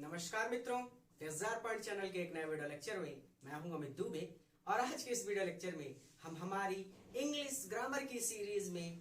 नमस्कार मित्रों, तेज़ार point channel के एक नए वीडियो लेक्चर में मैं हूं अमित दुबे। और आज के इस वीडियो लेक्चर में हम हमारी इंग्लिश ग्रामर की सीरीज में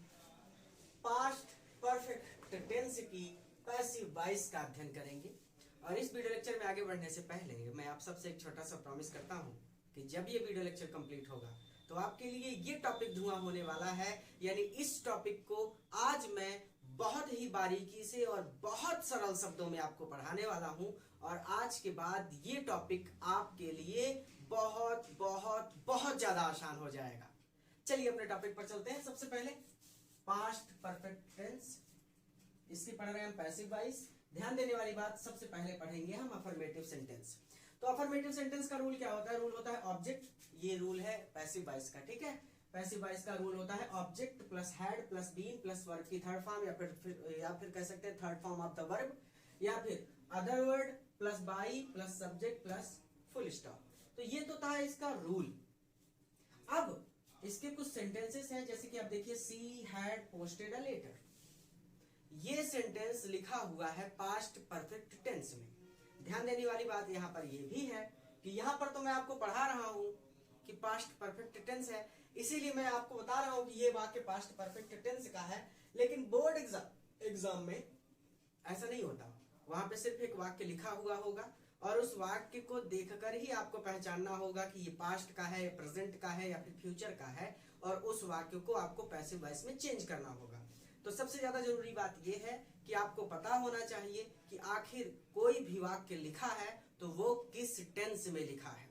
पास्ट परफेक्ट टेंस की पैसिव वॉइस का अध्ययन करेंगे। और इस वीडियो लेक्चर में आगे बढ़ने से पहले मैं आप सबसे एक छोटा सा प्रॉमिस करता हूं कि जब ये वीडियो लेक्चर कंप्लीट होगा तो आपके लिए ये टॉपिक धुआं होने वाला है। यानी इस टॉपिक को आज मैं बहुत ही बारीकी से और बहुत सरल शब्दों में आपको पढ़ाने वाला हूं। और आज के बाद ये टॉपिक आपके लिए बहुत बहुत बहुत ज्यादा आसान हो जाएगा। चलिए अपने टॉपिक पर चलते हैं। सबसे पहले पास्ट परफेक्ट टेंस, इसकी पढ़ रहे हैं हम पैसिव वॉइस। ध्यान देने वाली बात, सबसे पहले पढ़ेंगे हम अफर्मेटिव सेंटेंस। तो अफर्मेटिव सेंटेंस का रूल क्या होता है? रूल होता है ऑब्जेक्ट, ये रूल है पैसिव वॉइस का, ठीक है। पैसिव वॉइस का रूल होता है object plus had plus been plus verb की थर्ड फॉर्म या फिर कह सकते हैं third form of the verb, या फिर other word plus by plus subject plus full stop. तो ये तो था इसका रूल। अब इसके कुछ सेंटेंसेस हैं, जैसे कि आप देखिए she had posted a letter. ये सेंटेंस लिखा हुआ है पास्ट परफेक्ट टेंस में। ध्यान देने वाली बात यहां पर यह भी है कि यहां पर तो मैं आपको पढ़ा रहा हूं कि पास्ट परफेक्ट टेंस है, इसीलिए मैं आपको बता रहा हूं कि ये वाक्य पास्ट परफेक्ट टेंस का है। लेकिन बोर्ड एग्जाम में ऐसा नहीं होता। वहां पे सिर्फ एक वाक्य लिखा हुआ होगा और उस वाक्य को देखकर ही आपको पहचानना होगा कि ये पास्ट का है, प्रेजेंट का है या फिर फ्यूचर का है, और उस वाक्य को आपको पैसिव वॉइस में चेंज करना होगा। तो सबसे ज्यादा जरूरी बात यह है कि आपको पता होना चाहिए कि आखिर कोई भी वाक्य लिखा है तो वो किस टेंस में लिखा है।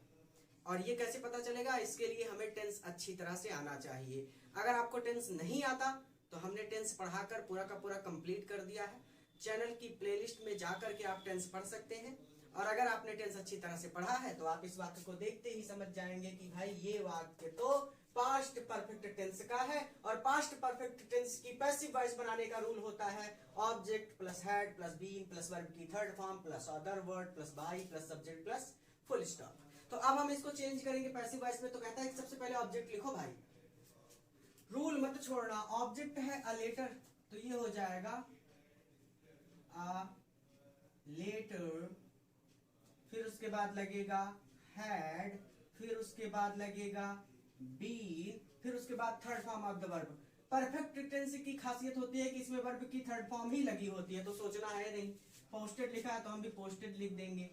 और ये कैसे पता चलेगा? इसके लिए हमें टेंस अच्छी तरह से आना चाहिए। अगर आपको टेंस नहीं आता तो हमने टेंस पढ़ाकर पूरा का पूरा कंप्लीट कर दिया है। चैनल की प्लेलिस्ट में जाकर के आप टेंस पढ़ सकते हैं। और अगर आपने टेंस अच्छी तरह से पढ़ा है तो आप इस वाक्य को देखते ही समझ जाएंगे कि भाई ये वाक्य तो पास्ट परफेक्ट टेंस का है। और पास्ट परफेक्ट टेंस की पैसिव वॉइस बनाने का रूल होता है object plus had plus been plus verb की third form plus other word plus by plus subject plus full stop. तो अब हम इसको चेंज करेंगे पैसिव वॉइस में। तो कहता है कि सबसे पहले ऑब्जेक्ट लिखो भाई, रूल मत छोड़ना। ऑब्जेक्ट है अ लेटर, तो ये हो जाएगा अ लेटर। फिर उसके बाद लगेगा हैड, फिर उसके बाद लगेगा बीन, फिर उसके बाद third form of the verb. Perfect tense की खासियत होती है कि इसमें वर्ब की थर्ड फॉर्म ही लगी होती है, तो सोचना है नहीं। पोस्टेड लिखा है तो हम भी पोस्टेड लिख देंगे,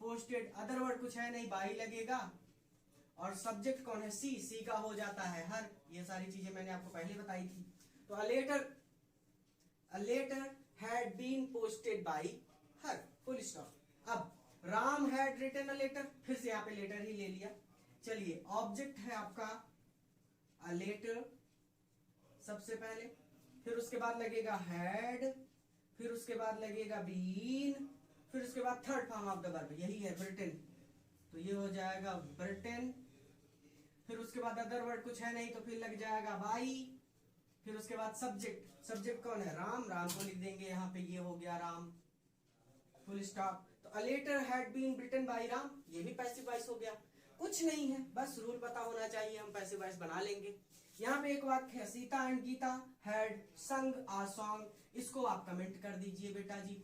पोस्टेड। अदर वर्ड कुछ है नहीं, बाई लगेगा। और सब्जेक्ट कौन है? सी, सी का हो जाता है हर। ये सारी चीजें मैंने आपको पहले बताई थी। तो a letter had been posted by her, full stop. अब Ram had written a letter, फिर से यहाँ पे लेटर ही ले लिया। चलिए, ऑब्जेक्ट है आपका अ लेटर सबसे पहले, फिर उसके बाद लगेगा हैड, फिर उसके बाद लगेगा बीन, फिर उसके बाद third form of the verb, यही है ब्रिटेन, तो ये हो जाएगा ब्रिटेन। फिर उसके बाद अदर वर्ड कुछ है नहीं तो फिर लग जाएगा बाई। फिर उसके बाद सब्जेक्ट, सब्जेक्ट कौन है? राम, राम को लिख देंगे यहाँ पे, ये हो गया राम, फुल स्टॉप। तो a letter had been written by Ram, ये भी पैसिव वॉइस हो गया। कुछ नहीं है, बस रूल पता होना चाहिए, हम पैसिव वॉइस बना लेंगे। यहाँ पे एक वाक्य है सीता एंड गीता हैड संग आ सॉन्ग। इसको आप कमेंट कर दीजिए बेटा जी।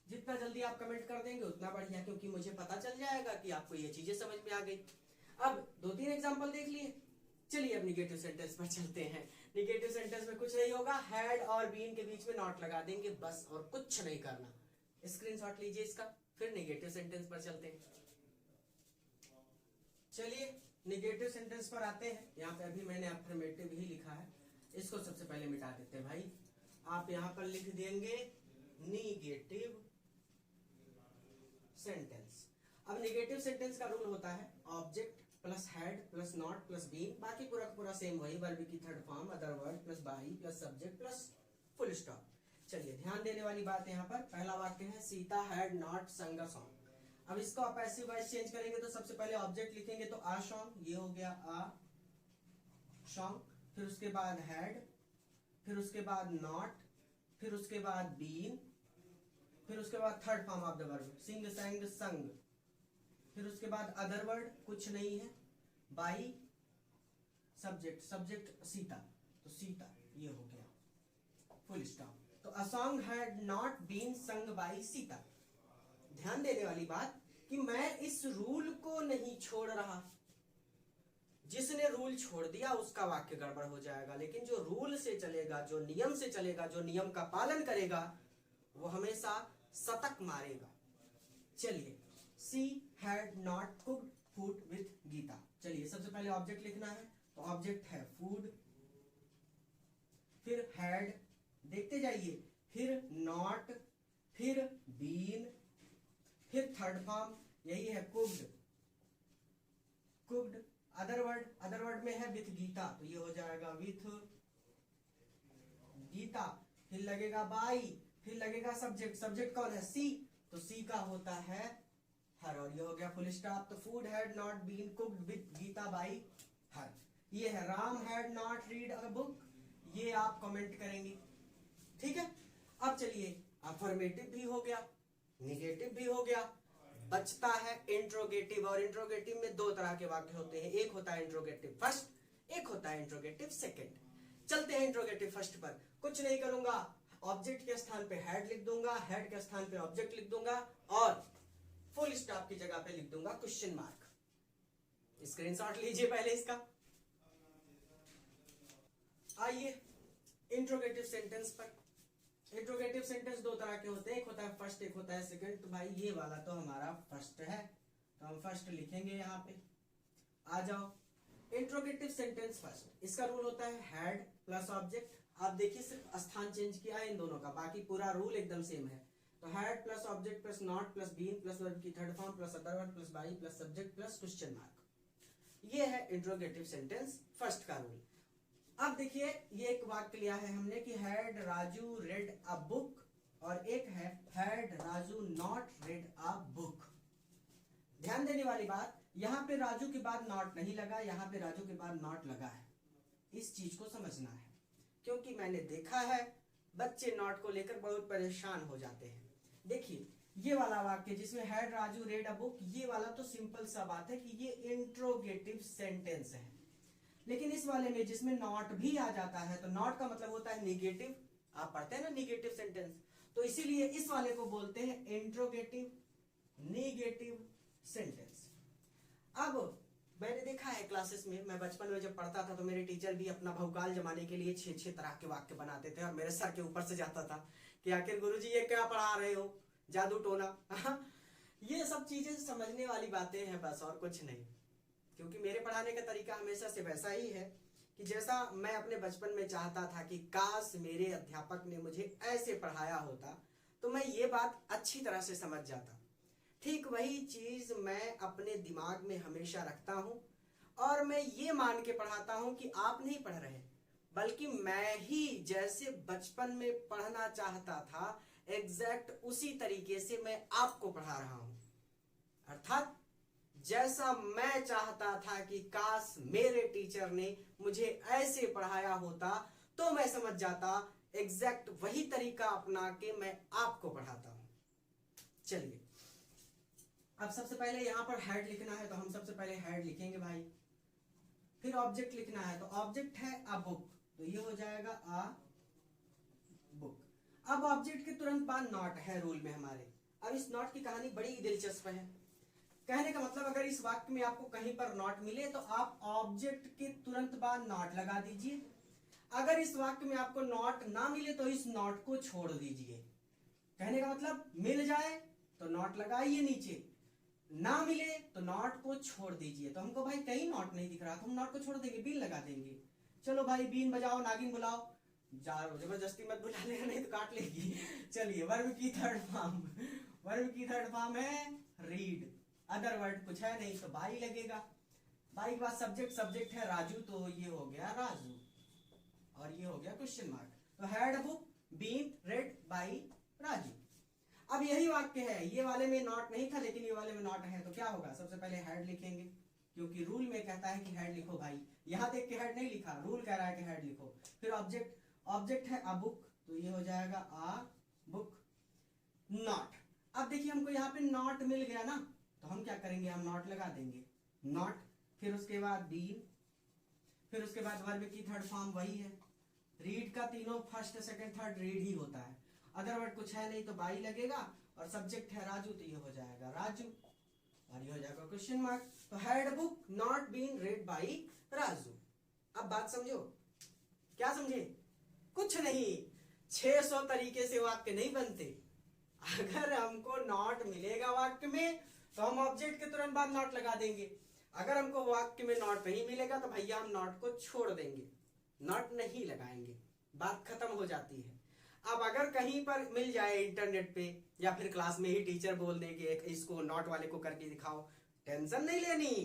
जितना जल्दी आप कमेंट कर देंगे उतना बढ़िया, क्योंकि मुझे पता चल जाएगा कि आपको ये चीजें समझ में आ गई। अब 2-3 एग्जाम्पल देख लिए। चलिए अब निगेटिव सेंटेंस पर चलते हैं। निगेटिव सेंटेंस में कुछ नहीं होगा, हैड और बीन के बीच में नॉट लगा देंगे बस, और कुछ नहीं करना। स्क्रीनशॉट लीजिए इसका, फिर निगेटिव सेंटेंस पर चलते हैं। चलिए निगेटिव सेंटेंस पर आते हैं। यहाँ पे अभी मैंने अफर्मेटिव ही लिखा है, इसको सबसे पहले मिटा देते हैं भाई। आप यहाँ पर लिख देंगे निगेटिव सेंटेंस। अब निगेटिव सेंटेंस का रूल होता है object plus had plus not plus been, बाकी पूरा का पूरा सेम वही, वर्ब की third form other word plus by plus subject plus full stop. चलिए ध्यान देने वाली बात यहाँ पर, पहला वाक्य है सीता हैड नॉट संग अ सॉन्ग। अब इसको आप पैसिव वॉइस चेंज करेंगे तो सबसे पहले ऑब्जेक्ट लिखेंगे तो आ सॉन्ग, ये हो गया आ सॉन्ग। फिर उसके बाद हैड, फिर उसके बाद नॉट, फिर उसके बाद बीन, फिर उसके बाद third form of the verb sing sang sung. फिर उसके बाद अदर वर्ड कुछ नहीं है, बाई सब्जेक्ट, सब्जेक्ट सीता, तो सीता, ये हो गया फुल स्टॉप। तो a song had not been sung by Sita. ध्यान देने वाली बात कि मैं इस रूल को नहीं छोड़ रहा। जिसने रूल छोड़ दिया उसका वाक्य गड़बड़ हो जाएगा, लेकिन जो रूल से चलेगा, जो नियम से चलेगा, जो नियम का पालन करेगा, वो हमेशा शतक मारेगा। चलिए, she had not cooked food with Gita. चलिए, सबसे पहले ऑब्जेक्ट लिखना है, तो ऑब्जेक्ट है फूड, फिर हैड, देखते जाइए, फिर नॉट, फिर बीन, फिर थर्ड फॉर्म यही है कुक्ड, कुक्ड। अदर वर्ड में है विथ गीता, तो ये हो जाएगा विथ गीता। फिर लगेगा बाई, फिर लगेगा सब्जेक्ट, सब्जेक्ट कौन है? सी, तो सी का होता है हर, और ये हो गया फुल स्टॉप। तो food had not been cooked with Gita by her. ये है Ram had not read a book, ये आप कमेंट करेंगे, ठीक है। अब चलिए, अफर्मेटिव भी हो गया, निगेटिव भी हो गया, बचता है इंट्रोगेटिव। और इंट्रोगेटिव में दो तरह के वाक्य होते हैं, एक होता है इंट्रोगेटिव फर्स्ट, एक होता है इंट्रोगेटिव सेकंड। चलते हैं इंट्रोगेटिव फर्स्ट पर। कुछ नहीं करूंगा, ऑब्जेक्ट के स्थान पे हैड लिख दूंगा, हैड के स्थान पे ऑब्जेक्ट लिख दूंगा, और फुल स्टॉप की जगह पे लिख दूंगा क्वेश्चन मार्क। स्क्रीनशॉट लीजिए पहले इसका। आइए इंट्रोगेटिव सेंटेंस पर। इंट्रोगेटिव सेंटेंस दो तरह के होते हैं, एक होता है फर्स्ट, एक होता है सेकंड। तो भाई ये वाला तो हमारा फर्स्ट है, तो हम फर्स्ट लिखेंगे यहाँ पे। आ जाओ, इंट्रोगेटिव सेंटेंस फर्स्ट, इसका रूल होता है हैड प्लस ऑब्जेक्ट। आप देखिए सिर्फ स्थान चेंज किया है इन दोनों का, बाकी पूरा रूल एकदम सेम है। तो had plus object plus not plus been plus verb की third form plus other verb plus by plus subject plus question mark. ये है इंट्रोगेटिव सेंटेंस फर्स्ट का रूल। अब देखिए, ये एक वाक्य लिया है हमने कि had Raju read a book, और एक है had Raju not read a book. ध्यान देने वाली बात, यहां पे राजू के बाद नॉट नहीं लगा, यहां पे राजू के बाद नॉट लगा है। इस चीज को समझना है, क्योंकि मैंने देखा है बच्चे नॉट को लेकर बहुत परेशान हो जाते हैं। देखिए, ये वाला वाक्य जिसमें had Raju read a book, ये वाला तो सिंपल सा बात है कि ये इंट्रोगेटिव सेंटेंस है। लेकिन इस वाले में जिसमें नॉट भी आ जाता है, तो नॉट का मतलब होता है निगेटिव। आप पढ़ते हैं ना निगेटिव सेंटेंस, तो इसीलिए इस वाले को बोलते हैं इंट्रोगेटिव निगेटिव सेंटेंस। अब मैंने देखा है क्लासेस में, मैं बचपन में जब पढ़ता था तो मेरे टीचर भी अपना भौकाल जमाने के लिए 6 तरह के वाक्य बनाते थे, और मेरे सर के ऊपर से जाता था कि आखिर गुरुजी ये क्या पढ़ा रहे हो, जादू टोना। ये सब चीजें समझने वाली बातें हैं बस, और कुछ नहीं। क्योंकि मेरे पढ़ाने का तरीका हमेशा से वैसा ही है कि जैसा मैं अपने बचपन में चाहता था कि काश मेरे अध्यापक ने मुझे ऐसे पढ़ाया होता तो मैं ये बात अच्छी तरह से समझ जाता। ठीक वही चीज मैं अपने दिमाग में हमेशा रखता हूं, और मैं ये मान के पढ़ाता हूं कि आप नहीं पढ़ रहे, बल्कि मैं ही जैसे बचपन में पढ़ना चाहता था एग्जैक्ट उसी तरीके से मैं आपको पढ़ा रहा हूं। अर्थात जैसा मैं चाहता था कि काश मेरे टीचर ने मुझे ऐसे पढ़ाया होता तो मैं समझ जाता, एग्जैक्ट वही तरीका अपना के मैं आपको पढ़ाता हूं। चलिए, अब सबसे पहले यहां पर हैड लिखना है, तो हम सबसे पहले हैड लिखेंगे भाई। फिर ऑब्जेक्ट लिखना है, तो ऑब्जेक्ट है अ बुक, तो ये हो जाएगा अ बुक। अब ऑब्जेक्ट के तुरंत बाद नॉट है रूल में हमारे। अब इस नॉट की कहानी बड़ी दिलचस्प है। कहने का मतलब, अगर इस वाक्य में आपको कहीं पर नॉट मिले तो आप ऑब्जेक्ट के तुरंत बाद नॉट लगा दीजिए। अगर इस वाक्य में आपको नॉट ना मिले तो इस नॉट को छोड़ दीजिए। कहने का मतलब, मिल जाए तो नॉट लगाइए नीचे, ना मिले तो नॉट को छोड़ दीजिए। तो हमको भाई कहीं नॉट नहीं दिख रहा, तो हम नॉट को छोड़ देंगे, बीन लगा देंगे। चलो भाई, बीन बजाओ, नागिन बुलाओ। जबरदस्ती मत बुला लेना, नहीं तो काट लेगी। चलिए, वर्ब की थर्ड फॉर्म, वर्ब की थर्ड फॉर्म है रीड। अदर वर्ड कुछ है नहीं, तो बाई लगेगा। बाई के बाद सब्जेक्ट, सब्जेक्ट है राजू, तो ये हो गया राजू, और ये हो गया क्वेश्चन मार्क। तो had a book been read by Raju. अब यही वाक्य है, ये वाले में नॉट नहीं था लेकिन ये वाले में नॉट है, तो क्या होगा? सबसे पहले हैड लिखेंगे, क्योंकि रूल में कहता है कि हैड लिखो भाई। यहां देख के हैड नहीं लिखा, रूल कह रहा है कि हैड लिखो। फिर ऑब्जेक्ट, ऑब्जेक्ट है अ बुक, तो ये हो जाएगा अ बुक नॉट। अब देखिए, हमको यहाँ पे नॉट मिल गया ना, तो हम क्या करेंगे? हम नॉट लगा देंगे, नॉट। फिर उसके बाद बीन, फिर उसके बाद वर्ब की थर्ड फॉर्म वही है। रीड का तीनों फर्स्ट सेकंड थर्ड रीड ही होता है। अदर वर्ड कुछ है नहीं, तो बाई लगेगा, और सब्जेक्ट है राजू, तो ये हो जाएगा राजू और ये हो जाएगा क्वेश्चन मार्क। तो had book not been read by Raju. अब बात समझो, क्या समझे? कुछ नहीं, 600 तरीके से वाक्य नहीं बनते। अगर हमको नॉट मिलेगा वाक्य में तो हम ऑब्जेक्ट के तुरंत बाद नॉट लगा देंगे। अगर हमको वाक्य में नॉट नहीं मिलेगा तो भैया हम नॉट को छोड़ देंगे, नॉट नहीं लगाएंगे, बात खत्म हो जाती है। अब अगर कहीं पर मिल जाए इंटरनेट पे या फिर क्लास में ही टीचर बोल दे कि इसको नॉट वाले को करके दिखाओ, टेंशन नहीं लेनी,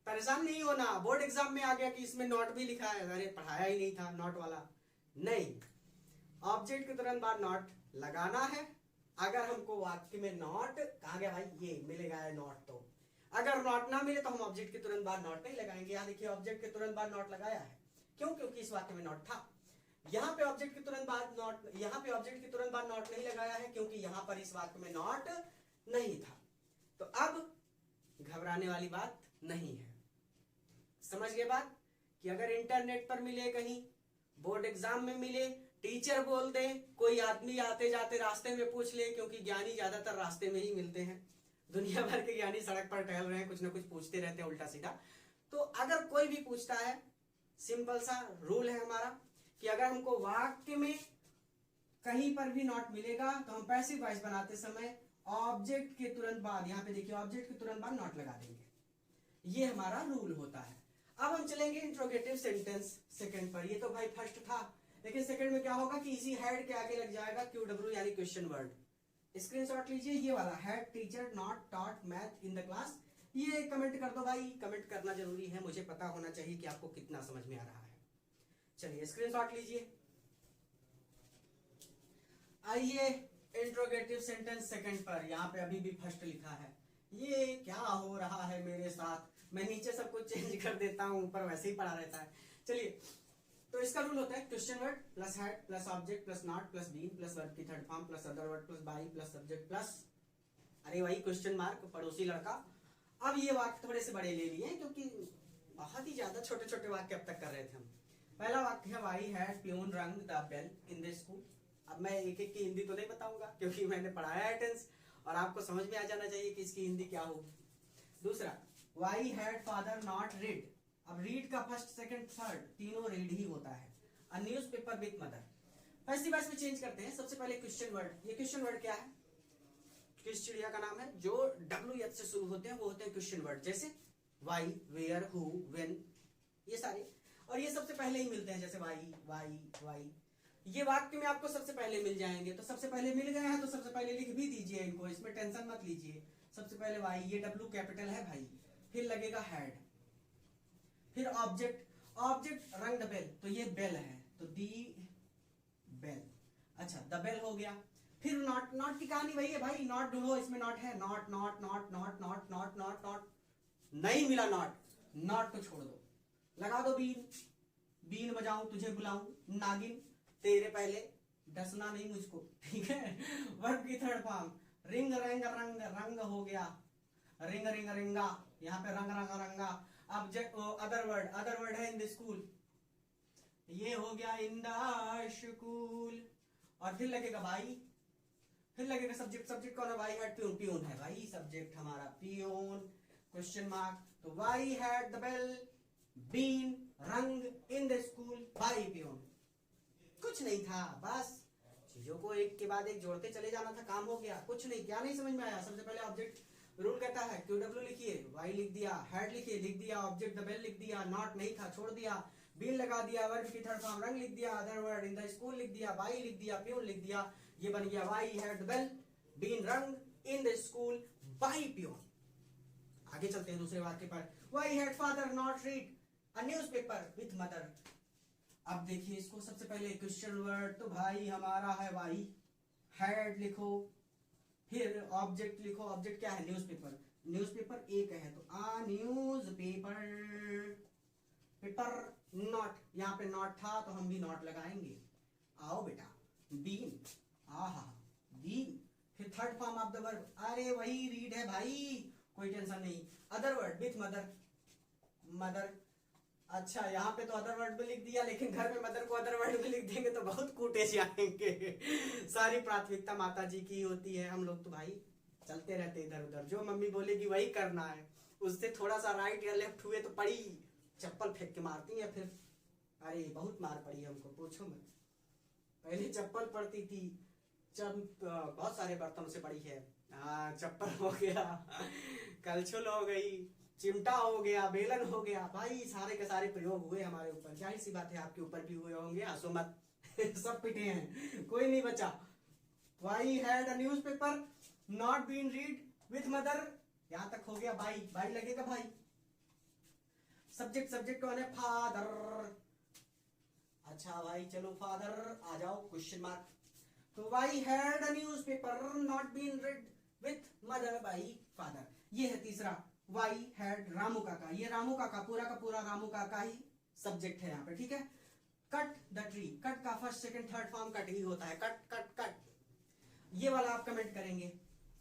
परेशान नहीं होना। बोर्ड एग्जाम में आ गया कि इसमें नॉट भी लिखा है, अरे पढ़ाया ही नहीं था नॉट वाला, नहीं, ऑब्जेक्ट के तुरंत बाद नॉट लगाना है। अगर हमको वाक्य में नॉट कहा गया भाई ये मिलेगा है नॉट, तो अगर नॉट ना मिले तो हम ऑब्जेक्ट के तुरंत बाद नॉट नहीं लगाएंगे। यहाँ देखिए ऑब्जेक्ट के तुरंत बाद नॉट लगाया है, क्यों? क्योंकि इस वाक्य में नॉट था। यहाँ पे ऑब्जेक्ट के तुरंत बाद नॉट, यहाँ पे ऑब्जेक्ट के तुरंत बाद नॉट नहीं लगाया है क्योंकि यहाँ पर इस वाक्य में नॉट नहीं था। तो अब घबराने वाली बात नहीं है। समझ गए बात? कि अगर इंटरनेट पर मिले, कहीं बोर्ड एग्जाम में मिले, टीचर बोल दे, कोई आदमी आते जाते रास्ते में पूछ ले, क्योंकि ज्ञानी ज्यादातर रास्ते में ही मिलते हैं, दुनिया भर के ज्ञानी सड़क पर टहल रहे हैं, कुछ ना कुछ पूछते रहते हैं उल्टा सीधा। तो अगर कोई भी पूछता है, सिंपल सा रूल है हमारा कि अगर हमको वाक्य में कहीं पर भी नॉट मिलेगा तो हम पैसिव वॉइस बनाते समय ऑब्जेक्ट के तुरंत बाद, यहाँ पे देखिए ऑब्जेक्ट के तुरंत बाद नॉट लगा देंगे। ये हमारा रूल होता है। अब हम चलेंगे इंट्रोगेटिव सेंटेंस सेकंड पर। ये तो भाई फर्स्ट था, लेकिन सेकंड में क्या होगा कि इसी हैड के आगे लग जाएगा QW यानी क्वेश्चन वर्ड। स्क्रीनशॉट लीजिए, ये वाला had teacher not taught math in the class. ये कमेंट कर दो भाई, कमेंट करना जरूरी है, मुझे पता होना चाहिए कि आपको कितना समझ में आ रहा है। चलिए स्क्रीनशॉट लीजिए। आइए इंट्रोगेटिव सेंटेंस सेकंड पर, यहाँ पे अभी भी फर्स्ट लिखा है। ये क्या हो रहा है मेरे साथ? मैं नीचे सब कुछ चेंज कर देता हूं, ऊपर वैसे ही पड़ा रहता है। चलिए, तो इसका रूल होता है question word plus had plus object plus not plus been plus verb की third form plus other word plus by plus subject plus, अरे वही क्वेश्चन मार्क, पड़ोसी लड़का। अब ये वाक्य थोड़े से बड़े ले लिए क्योंकि बहुत ही ज्यादा छोटे छोटे वाक्य अब तक कर रहे थे हम। पहला वाक्य है why had peon rang the bell in the school. अब मैं एक एक की हिंदी तो नहीं बताऊंगा क्योंकि मैंने पढ़ाया है टेंस और आपको समझ में आ जाना चाहिए कि इसकी हिंदी क्या होगी। दूसरा, why had father not read. अब रीड का फर्स्ट सेकंड थर्ड तीनों रीड ही होता है। A newspaper with mother. First बार में चेंज करते हैं। सबसे पहले क्वेश्चन वर्ड। ये क्वेश्चन वर्ड क्या है? किस चिड़िया का नाम है? जो WH से शुरू होते हैं वो होते हैं क्वेश्चन वर्ड, जैसे वाई, वेयर, हु, व्हेन, ये सारे। और ये सबसे पहले ही मिलते हैं, जैसे वाई वाई वाई। ये वाक्य में आपको सबसे पहले मिल जाएंगे, तो सबसे पहले मिल गए हैं तो सबसे पहले लिख भी दीजिए इनको, इसमें टेंशन मत लीजिए। सबसे पहले वाई, ये W कैपिटल है भाई, फिर लगेगा हैड, फिर ऑब्जेक्ट, ऑब्जेक्ट रंग द बेल, तो ये बेल है तो दी बेल। अच्छा, द बेल हो गया। फिर नॉट, नॉट की कहानी वही है भाई, नॉट ढूंढो, इसमें नॉट है, not not not not not not not not, नहीं मिला नॉट, नॉट को छोड़ दो, लगा दो बीन, बीन बजाऊं तुझे बुलाऊं, नागिन तेरे पहले, डसना नहीं मुझको, ठीक है। वर्ब की थर्ड फॉर्म, रिंग रंग रंग, रंग हो गया, रिंग रिंग रिंगा, यहाँ पे रंग रंग रंगा। Object, other word, other word है इन द स्कूल, ये हो गया इन द स्कूल। और फिर लगेगा भाई, फिर लगेगा सब्जेक्ट, सब्जेक्ट कौन है? वाई हैड प्यून, प्यून है भाई सब्जेक्ट हमारा, प्यून क्वेश्चन मार्क। तो why had the bell been rung in the school by peon. कुछ नहीं था, बस चीजों को एक के बाद एक जोड़ते चले जाना था, काम हो गया। कुछ नहीं, क्या नहीं समझ में आया? सबसे पहले ऑब्जेक्ट, रूल कहता है QW लिखिए, वाई लिख दिया, हैड लिखिए, लिख दिया, ऑब्जेक्ट द बेल लिख दिया, नॉट नहीं था छोड़ दिया, बीन लगा दिया, वर्ब की थर्ड फॉर्म रंग लिख दिया, other word in the school लिख दिया, बाई लिख दिया, प्यून लिख दिया, ये बन गया why had the bell been rung in the school by peon. आगे चलते हैं दूसरे वाक्य पर, why had father not read a newspaper with mother. अब देखिए इसको, सबसे पहले क्वेश्चन वर्ड तो भाई हमारा है वाई, हैड लिखो, फिर ऑब्जेक्ट लिखो, ऑब्जेक्ट क्या है? न्यूज़पेपर, न्यूज़पेपर एक है तो आ न्यूज़पेपर, पेपर नॉट, यहाँ पे नॉट था तो हम भी नॉट लगाएंगे। आओ बेटा, बीन, आहा बीन, फिर third form of the verb, अरे वही रीड है भाई, कोई टेंशन नहीं। Other word with mother, mother, अच्छा, यहाँ पे तो अदर वर्ड में लिख दिया, लेकिन घर में मदर को अदर वर्ड में लिख देंगे तो बहुत कूटे जाएंगे। सारी प्राथमिकता माता जी की होती है, हम लोग तो भाई चलते रहते इधर उधर, जो मम्मी बोलेगी वही करना है। उससे थोड़ा सा राइट या लेफ्ट हुए तो पड़ी चप्पल फेंक के मारती है फिर। अरे बहुत मार पड़ी हमको, पूछो मत। पहले चप्पल पड़ती थी, बहुत सारे बर्तनों से पड़ी है। चप्पल हो गया, कलछुल हो गई, चिमटा हो गया, बेलन हो गया, भाई सारे के सारे प्रयोग हुए हमारे ऊपर। जाहिर सी बात है आपके ऊपर भी हुए होंगे, हंसो मत। सब पिटे हैं, कोई नहीं बचा। Why had a newspaper not been read with mother, यहां तक हो गया। भाई भाई लगेगा भाई। सब्जेक्ट कौन है? फादर। अच्छा भाई चलो फादर आ जाओ, क्वेश्चन मार्क। तो why had a newspaper not been read with mother by father, ये है तीसरा। वाई हैड रामू काका, ये रामू काका पूरा का पूरा रामू काका ही सब्जेक्ट है यहाँ पे, ठीक है। कट द ट्री, कट का first second third form cut ही होता है, कट कट कट, ये वाला आप कमेंट करेंगे,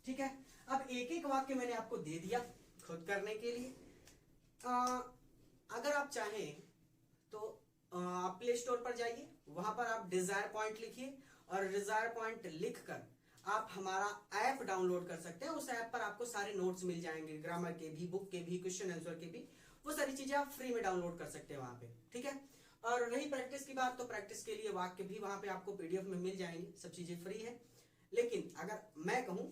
ठीक है। अब एक एक वाक्य मैंने आपको दे दिया खुद करने के लिए। अगर आप चाहें तो आप प्ले स्टोर पर जाइए, वहां पर आप डिजायर पॉइंट लिखिए और डिजायर पॉइंट लिखकर आप हमारा ऐप डाउनलोड कर सकते हैं। उस ऐप पर आपको सारे नोट्स मिल जाएंगे, ग्रामर के भी, बुक के भी, क्वेश्चन आंसर के भी, वो सारी चीजें आप फ्री में डाउनलोड कर सकते हैं वहां पे, ठीक है। और रही प्रैक्टिस की बात, तो प्रैक्टिस के लिए वाक्य भी वहां पे आपको पीडीएफ में मिल जाएंगे, सब चीजें फ्री है। लेकिन अगर मैं कहूं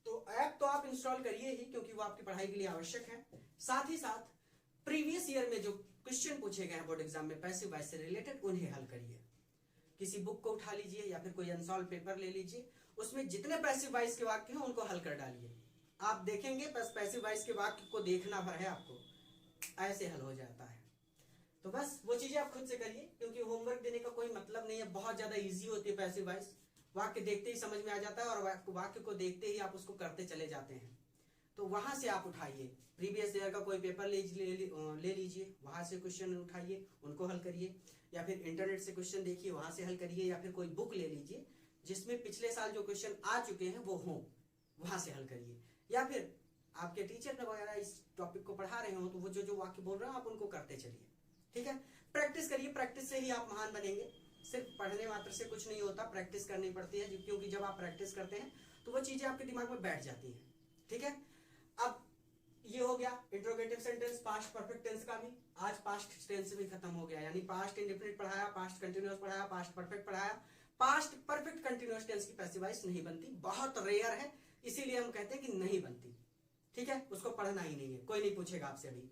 तो ऐप तो आप इंस्टॉल करिए ही, क्योंकि वो आपकी पढ़ाई के लिए आवश्यक है। साथ ही साथ प्रीवियस ईयर में जो क्वेश्चन पूछे गए हैं बोर्ड एग्जाम में पैसिव वॉइस से रिलेटेड, उन्हें हल करिए। किसी बुक को उठा लीजिए या फिर कोई अनसॉल्व पेपर ले लीजिए, उसमें जितने पैसिव वॉइस के वाक्य हैं उनको हल कर डालिए। आप देखेंगे बस पैसिव वॉइस के वाक्य को देखना भर है आपको, ऐसे हल हो जाता है। तो बस वो चीजें आप खुद से करिए, क्योंकि होमवर्क देने का कोई मतलब नहीं है, बहुत ज्यादा इजी होती है पैसिव वॉइस। वाक्य देखते ही समझ में आ जाता है और वाक्य को देखते ही आप उसको करते चले जाते हैं। तो वहां से आप उठाइए, प्रीवियस ईयर का कोई पेपर ले लीजिए, वहां से क्वेश्चन उठाइए, उनको हल करिए, या फिर इंटरनेट से क्वेश्चन देखिए, वहां से हल करिए, या फिर कोई बुक ले लीजिए जिसमें पिछले साल जो क्वेश्चन आ चुके हैं वो हों, वहां से हल करिए। या फिर आपके टीचर वगैरह इस टॉपिक को पढ़ा रहे हो तो वो जो वाक्य बोल रहे हो आप उनको करते चलिए, ठीक है। प्रैक्टिस करिए, प्रैक्टिस से ही आप महान बनेंगे। सिर्फ पढ़ने मात्र से कुछ नहीं होता, प्रैक्टिस करनी पड़ती है, क्योंकि जब आप प्रैक्टिस करते हैं तो वो चीजें आपके दिमाग में बैठ जाती है, ठीक है। अब ये हो गया interrogative sentence, past perfect tense का भी। आज पास्ट टेंस भी खत्म हो गया, यानी पास्ट इंडेफिनिट पढ़ाया, पास्ट कंटिन्यूअस पढ़ाया, पास्ट परफेक्ट पढ़ाया। पास्ट परफेक्ट कंटिन्यूअस टेंस की पैसिव वॉइस नहीं बनती, बहुत रेयर है, इसीलिए हम कहते हैं कि नहीं बनती, ठीक है। उसको पढ़ना ही नहीं है, कोई नहीं पूछेगा आपसे अभी।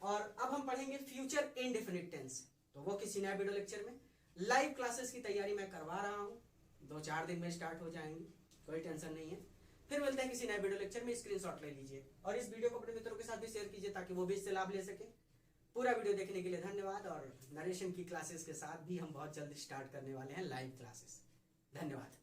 और अब हम पढ़ेंगे फ्यूचर इंडेफिनिट टेंस, तो वो किसी नए वीडियो लेक्चर में। लाइव क्लासेस की तैयारी मैं करवा रहा हूँ, 2-4 दिन में स्टार्ट हो जाएंगी, कोई टेंशन नहीं है। फिर मिलते हैं किसी नए वीडियो लेक्चर में, स्क्रीनशॉट ले लीजिए और इस वीडियो को अपने मित्रों के साथ भी शेयर कीजिए ताकि वो भी इससे लाभ ले सके। पूरा वीडियो देखने के लिए धन्यवाद, और नरेशन की क्लासेस के साथ भी हम बहुत जल्द स्टार्ट करने वाले हैं लाइव क्लासेस। धन्यवाद।